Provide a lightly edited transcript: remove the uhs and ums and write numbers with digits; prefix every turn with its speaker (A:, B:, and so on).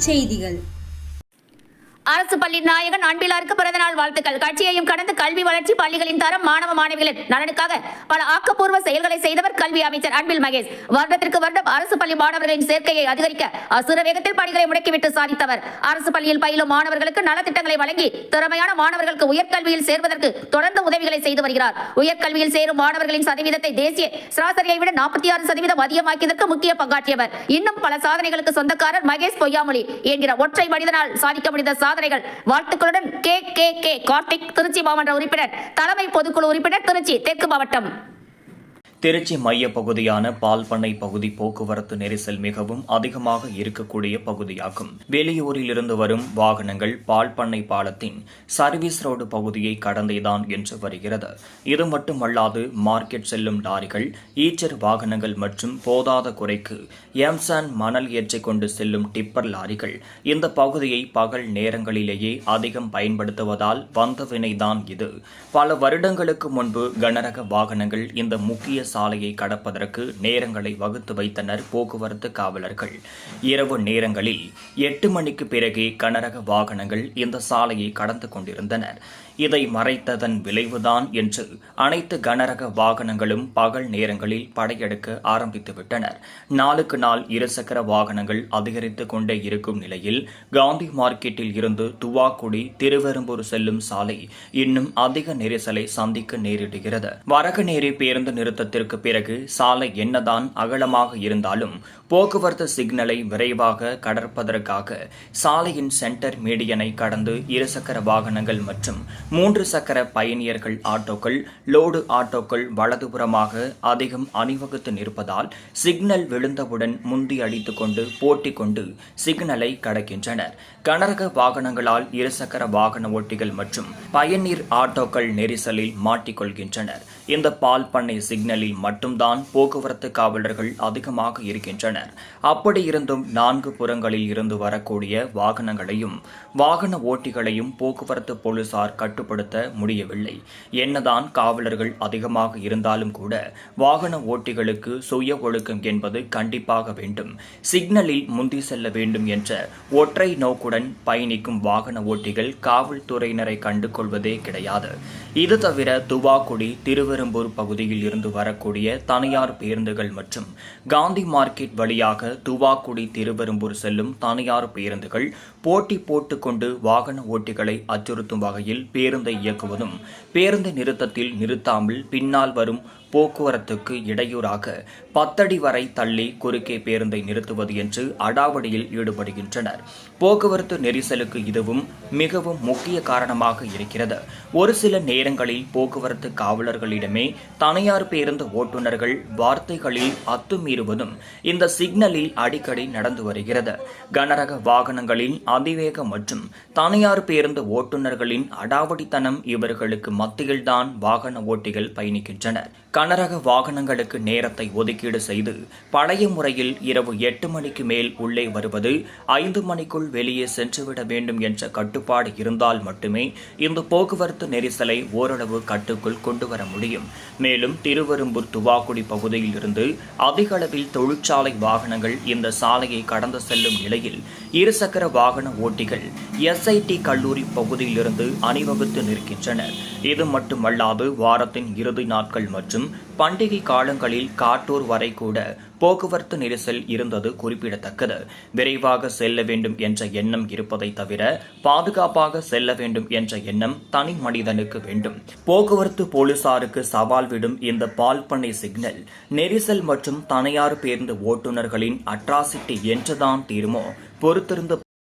A: செய்திகள்.
B: அரசு பள்ளி நாயகன் அன்பிலாருக்கு பிறந்தநாள் வாழ்த்துக்கள். கட்சியையும் கடந்து கல்வி வளர்ச்சி, பள்ளிகளின் தரம், மாணவ மாணவிகளின் நலனுக்காக பல ஆக்கப்பூர்வ செயல்களை செய்தவர் கல்வி அமைச்சர் அன்பில் மகேஷ். வருடத்திற்கு வருடம் அரசு பள்ளி மாணவர்களின் சேர்க்கையை அதிகரிக்க அசுர வேகத்தில் பணிகளை முடக்கிவிட்டு சாதித்தவர். அரசு பள்ளியில் பயிலும் மாணவர்களுக்கு நலத்திட்டங்களை வழங்கி திறமையான மாணவர்களுக்கு உயர்கல்வியில் சேர்வதற்கு தொடர்ந்து உதவிகளை செய்து வருகிறார். உயர்கல்வியில் சேரும் மாணவர்களின் சதவீதத்தை தேசிய சராசரியை விட 46% அதிகமாக்கியதற்கு முக்கிய பங்காற்றியவர். இன்னும் பல சாதனைகளுக்கு சொந்தக்காரர் மகேஷ் பொய்யாமொழி என்கிற ஒற்றை மனிதனால் சாதிக்க முடிந்த சாதனைகள். வாழ்த்துக்களுடன் கே கார்த்திக், திருச்சி மாவட்ட உறுப்பினர், தலைமை பொதுக்குழு உறுப்பினர், திருச்சி தெற்கு மாவட்டம்.
C: திருச்சி மைய பகுதியான பால்பண்ணை பகுதி போக்குவரத்து நெரிசல் மிகவும் அதிகமாக இருக்கக்கூடிய பகுதியாகும். வெளியூரில் இருந்து வரும் வாகனங்கள் பால்பண்ணை பாலத்தின் சர்வீஸ் ரோடு பகுதியை கடந்தேதான் என்று வருகிறது. இது மட்டுமல்லாது மார்க்கெட் செல்லும் லாரிகள், ஈச்சர் வாகனங்கள் மற்றும் போதாத குறைக்கு எம்சான் மணல் ஏற்றிக் கொண்டு செல்லும் டிப்பர் லாரிகள் இந்த பகுதியை பகல் நேரங்களிலேயே அதிகம் பயன்படுத்துவதால் வந்த வினைதான் இது. பல வருடங்களுக்கு முன்பு கனரக வாகனங்கள் இந்த முக்கிய சாலையை கடப்பதற்கு நேரங்களை வகுத்து வைத்தனர் போக்குவரத்து காவலர்கள். இரவு நேரங்களில் 8 மணிக்கு பிறகே கனரக வாகனங்கள் இந்த சாலையை கடந்து கொண்டிருந்தனர். இதை மறைத்ததன் விளைவுதான் என்று அனைத்து கனரக வாகனங்களும் பகல் நேரங்களில் படையெடுக்க ஆரம்பித்துவிட்டனர். நாளுக்கு நாள் இருசக்கர வாகனங்கள் அதிகரித்துக் கொண்டே இருக்கும் நிலையில் காந்தி மார்க்கெட்டில் இருந்து துவாக்குடி, திருவெரும்பூர் செல்லும் சாலை இன்னும் அதிக நெரிசலை சந்திக்க நேரிடுகிறது. வரகநேரி பேருந்து நிறுத்தத்திற்கு பிறகு சாலை என்னதான் அகலமாக இருந்தாலும் போக்குவரத்து சிக்னலை விரைவாக கடற்பதற்காக சாலையின் சென்டர் மீடியனை கடந்து இருசக்கர வாகனங்கள் மற்றும் 3 சக்கர பயணியர்கள் ஆட்டோக்கள், லோடு ஆட்டோக்கள் வலதுபுறமாக அதிகம் அணிவகுத்து நிற்பதால் சிக்னல் விழுந்தவுடன் முந்தி அடித்துக் கொண்டு போட்டிக் கொண்டு சிக்னலை கடக்கின்றனர். கனரக வாகனங்களால் இருசக்கர வாகன ஓட்டிகள் மற்றும் பயணியர் ஆட்டோக்கள் நெரிசலில் மாட்டிக்கொள்கின்றனர். இந்த பால் பண்ணை சிக்னலில் மட்டும்தான் போக்குவரத்து காவலர்கள் அதிகமாக இருக்கின்றனர். அப்படி இருந்தும் 4 புறங்களில் இருந்து வரக்கூடிய வாகனங்களையும் வாகன ஓட்டிகளையும் போக்குவரத்து போலீசார் கட்டுப்படுத்த முடியவில்லை. என்னதான் காவலர்கள் அதிகமாக இருந்தாலும் கூட வாகன ஓட்டிகளுக்கு சுய ஒழுக்கம் என்பது கண்டிப்பாக வேண்டும். சிக்னலில் முந்தி செல்ல வேண்டும் என்ற ஒற்றை நோக்குடன் பயணிக்கும் வாகன ஓட்டிகள் காவல்துறையினரை கண்டு கொள்வதே கிடையாது. இது தவிர துவாக்குடி, திருவெரும்பூர் பகுதியில் இருந்து வரக்கூடிய தனியார் பேருந்துகள் மற்றும் காந்தி மார்க்கெட் வழியாக துவாக்குடி, திருவெரும்பூர் செல்லும் தனியார் பேருந்துகள் போட்டி போட்டுக்கொண்டு வாகன ஓட்டிகளை அச்சுறுத்தும் வகையில் பேருந்தை இயக்குவதும், பேருந்து நிறுத்தத்தில் நிறுத்தாமல் பின்னால் வரும் போக்குவரத்துக்கு இடையூறாக 10 அடி வரை தள்ளி குறுக்கே பேருந்தை நிறுத்துவது என்று அடாவடியில் ஈடுபடுகின்றனர். போக்குவரத்து நெரிசலுக்கு இதுவும் மிகவும் முக்கிய காரணமாக இருக்கிறது. ஒரு சில நேரங்களில் போக்குவரத்து காவலர்களிடமே தனியார் பேருந்து ஓட்டுநர்கள் வார்த்தைகளில் அத்துமீறுவதும் இந்த சிக்னலில் அடிக்கடி நடந்து வருகிறது. கனரக வாகனங்களின் அதிவேகம் மற்றும் தனியார் பேருந்து ஓட்டுநர்களின் அடாவடித்தனம் இவர்களுக்கு மத்தியில்தான் வாகன ஓட்டிகள் பயணிக்கின்றனர். கனரக வாகனங்களுக்கு நேரத்தை ஒதுக்கீடு செய்து பழைய முறையில் இரவு 8 மணிக்கு மேல் உள்ளே வருவது, 5 மணிக்குள் வெளியே சென்றுவிட வேண்டும் என்ற கட்டுப்பாடு இருந்தால் மட்டுமே இந்த போக்குவரத்து நெரிசலை ஓரளவு கட்டுக்குள் கொண்டு வர முடியும். மேலும் திருவெரும்பூர் துவாக்குடி பகுதியில் இருந்து அதிக அளவில் தொழிற்சாலை வாகனங்கள் இந்த சாலையை கடந்து செல்லும் நிலையில் இருசக்கர வாகன ஓட்டிகள் SIT கல்லூரி பகுதியில் இருந்து அணிவகுத்து நிற்கின்றனர். இது மட்டுமல்லாது வாரத்தின் இறுதி நாட்கள் மற்றும் பண்டிகை காலங்களில் காட்டூர் வரை கூட போக்குவரத்து நெரிசல் இருந்தது குறிப்பிடத்தக்கது. விரைவாக செல்ல வேண்டும் என்ற எண்ணம் இருப்பதை தவிர பாதுகாப்பாக செல்ல வேண்டும் என்ற எண்ணம் தனி மனிதனுக்கு வேண்டும். போக்குவரத்து போலீசாருக்கு சவால் விடும் இந்த பால் பண்ணை சிக்னல் நெரிசல் மற்றும் தனியார் பேருந்து ஓட்டுநர்களின் அட்ராசிட்டி என்றுதான் தீருமோ பொறுத்திருந்து